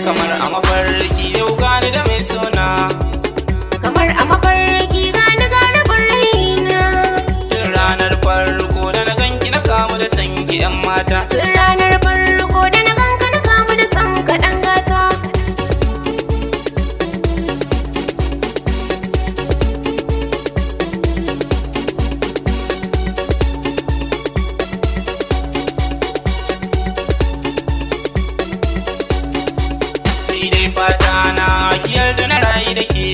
kamar a mafarki yau gani da mai sona, kamar a mafarki gani rabar raina. tun ranar farko da na ganki na kamu da sanki yan mata, Tun ranar farko da na ganka na kamu da san kaɗan gata. ni dai fata na ki yarda na rayu da ke,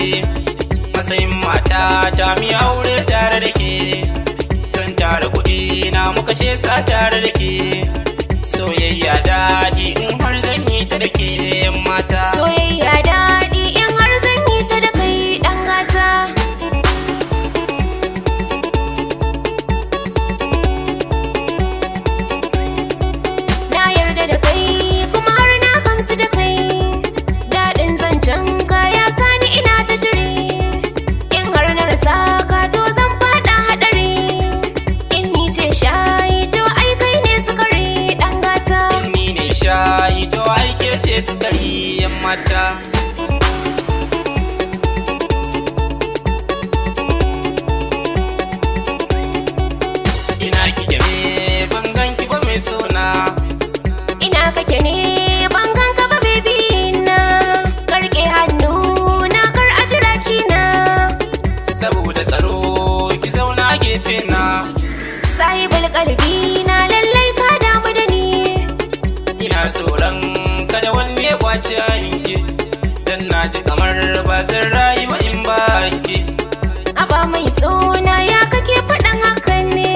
matsayin mata ta mi aure tare da ke, zan tara kuɗi na muka sa tare da ke, soyayya daɗi in har zan yi ta da ke yan mata. Soyayya daɗi in har zan yi ta da kai ɗan gata. Na yarda da kai kuma har na gamsu da kai, daɗin zancen ka ya sani ina ta shiri. In har na rasa ka to zan faɗa haɗari, in ni ce shayi to ai kai ne sukari ɗan gata. In ni ne shayi to aike ce sukari yan mata. Ina kike ne ban ganki ba mai sona, Ina kake ne ban ganka ba baby na, karke hannu na kar a jira kina. saboda tsaro ki zauna gefe na, Sahibul kalbi na lallai ka damu da ni. ina tsoron kada wanne ya kwace hanki, dan na ji kamar ba zan rayu ba in ba ki. Aba mai sona ya kake faɗan hakan ne,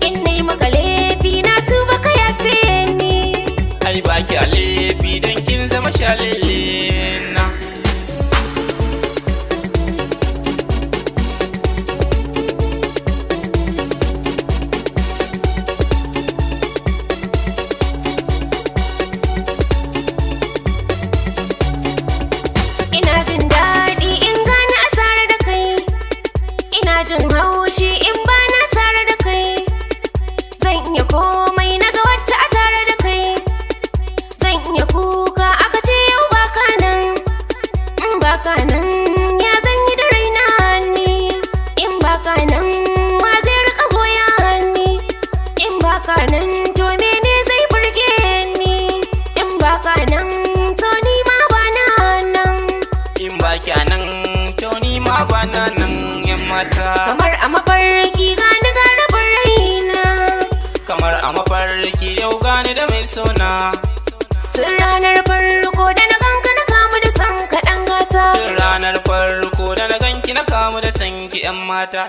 in nayi maka laifi na tuba ka yafe ni. Ai baki a laifi dan kin zama shalele na. Ina jin daɗi in gani a tare da kai, ina jin haushi in bana tare da kai. Zan iya komai na ga wata a tare da kai, zan iya kuka aka ce yau baka nan. In baka nan ya zan yi da raina ni, in baka nan wa zai rika goya ni. In baka nan to mene zai burge ni, in baka nan to ni ma bana nan. In baki a nan to ni ma ba na nan yan mata. Kamar a mafarki gani rabar raina. Kamar a mafarki yau gani da mai sona, Tun ranar farko da na ganka na kamu da san kaɗan gata. tun ranar farko da na ganki na kamu da sanki yan mata.